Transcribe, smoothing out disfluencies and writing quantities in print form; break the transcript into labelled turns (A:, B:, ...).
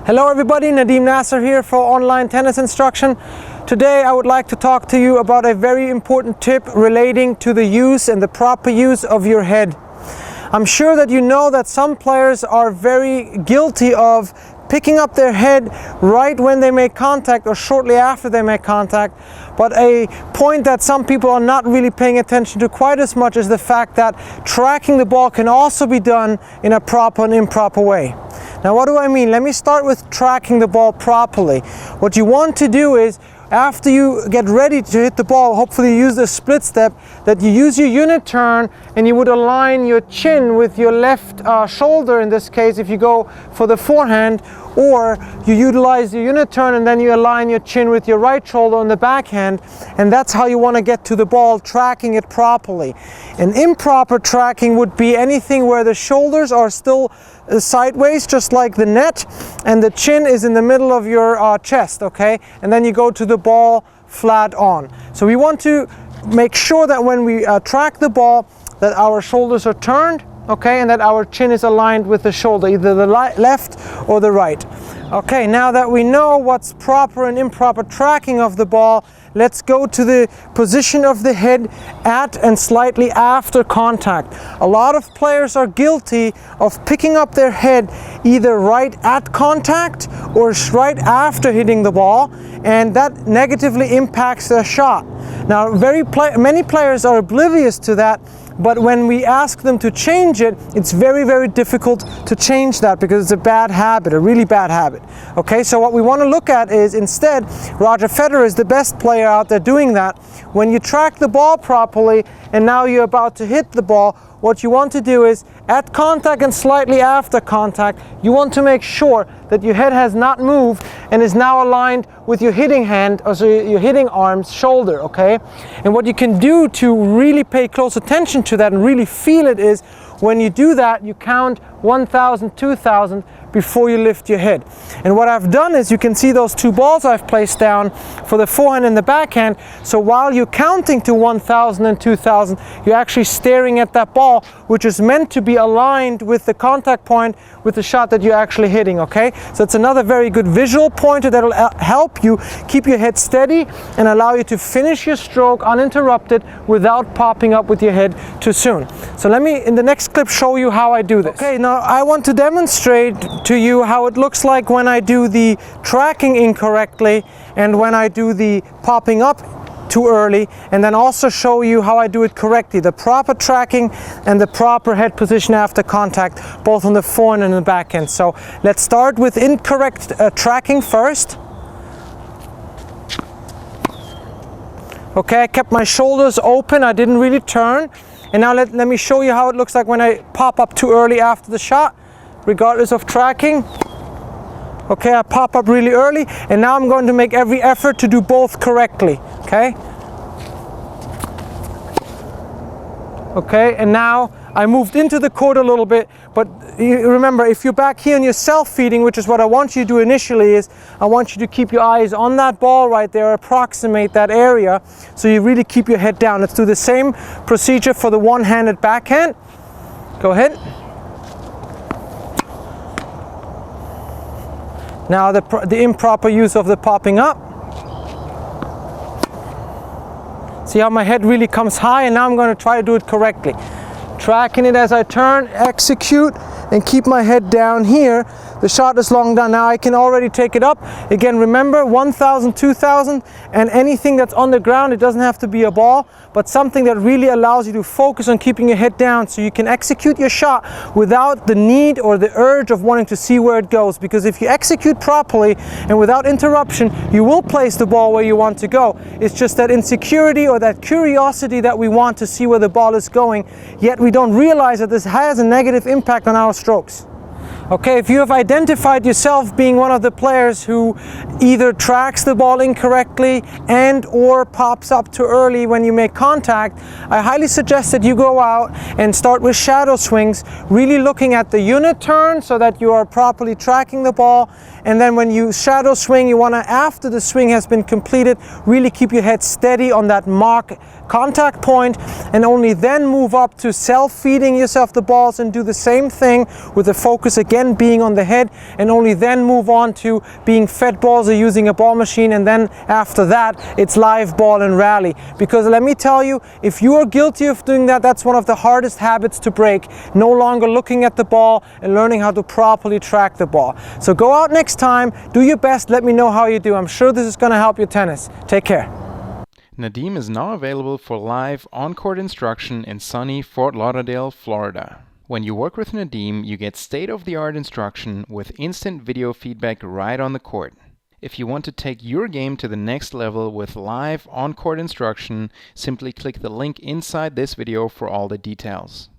A: Hello everybody, Nadim Naser here for online tennis instruction. Today I would like to talk to you about a very important tip relating to the use and the proper use of your head. I'm sure that you know that some players are very guilty of picking up their head right when they make contact or shortly after they make contact. But a point that some people are not really paying attention to quite as much is the fact that tracking the ball can also be done in a proper and improper way. Now what do I mean? Let me start with tracking the ball properly. What you want to do is, after you get ready to hit the ball, hopefully you use the split step, that you use your unit turn and you would align your chin with your left shoulder in this case if you go for the forehand, or you utilize your unit turn and then you align your chin with your right shoulder on the backhand, and that's how you want to get to the ball, tracking it properly. An improper tracking would be anything where the shoulders are still sideways, just like the net, and the chin is in the middle of your chest, okay? And then you go to the ball flat on. So we want to make sure that when we track the ball, that our shoulders are turned, okay, and that our chin is aligned with the shoulder, either the left or the right. Okay, now that we know what's proper and improper tracking of the ball, let's go to the position of the head at and slightly after contact. A lot of players are guilty of picking up their head either right at contact or right after hitting the ball, and that negatively impacts their shot. Now, many players are oblivious to that, but when we ask them to change it, it's very, very difficult to change that because it's a bad habit, a really bad habit. Okay, so what we want to look at is, instead, Roger Federer is the best player out there doing that. When you track the ball properly and now you're about to hit the ball, what you want to do is, at contact and slightly after contact, you want to make sure that your head has not moved and is now aligned with your hitting hand, or so your hitting arm's shoulder, okay? And what you can do to really pay close attention to that and really feel it is, when you do that, you count 1,000, 2,000 before you lift your head. And what I've done is, you can see those two balls I've placed down for the forehand and the backhand. So while you're counting to 1,000 and 2,000, you're actually staring at that ball, which is meant to be aligned with the contact point with the shot that you're actually hitting, okay? So it's another very good visual pointer that will help you keep your head steady and allow you to finish your stroke uninterrupted without popping up with your head too soon. So let me, in the next clip, show you how I do this. Okay, now I want to demonstrate to you how it looks like when I do the tracking incorrectly and when I do the popping up too early, and then also show you how I do it correctly, the proper tracking and the proper head position after contact, both on the forehand and the backhand. So let's start with incorrect tracking first. Okay, I kept my shoulders open, I didn't really turn. And now let me show you how it looks like when I pop up too early after the shot, regardless of tracking. Okay, I pop up really early, and now I'm going to make every effort to do both correctly, okay? Okay, and now I moved into the court a little bit, but remember, if you're back here and you're self-feeding, which is what I want you to do initially, is I want you to keep your eyes on that ball right there, approximate that area, so you really keep your head down. Let's do the same procedure for the one-handed backhand. Go ahead. Now the improper use of the popping up. See how my head really comes high, and now I'm going to try to do it correctly. Tracking it as I turn, execute, and keep my head down here. The shot is long done. Now I can already take it up. Again, remember, 1,000, 2,000, and anything that's on the ground, it doesn't have to be a ball, but something that really allows you to focus on keeping your head down so you can execute your shot without the need or the urge of wanting to see where it goes. Because if you execute properly and without interruption, you will place the ball where you want to go. It's just that insecurity or that curiosity that we want to see where the ball is going, yet we don't realize that this has a negative impact on our strokes. Okay, if you have identified yourself being one of the players who either tracks the ball incorrectly and or pops up too early when you make contact, I highly suggest that you go out and start with shadow swings, really looking at the unit turn so that you are properly tracking the ball. And then when you shadow swing, you want to, after the swing has been completed, really keep your head steady on that mark contact point, and only then move up to self-feeding yourself the balls and do the same thing with the focus again again being on the head, and only then move on to being fed balls or using a ball machine, and then after that it's live ball and rally. Because let me tell you, if you are guilty of doing that, that's one of the hardest habits to break. No longer looking at the ball and learning how to properly track the ball. So go out next time, do your best, let me know how you do. I'm sure this is going to help your tennis. Take care.
B: Nadim is now available for live on-court instruction in sunny Fort Lauderdale, Florida. When you work with Nadim, you get state-of-the-art instruction with instant video feedback right on the court. If you want to take your game to the next level with live on-court instruction, simply click the link inside this video for all the details.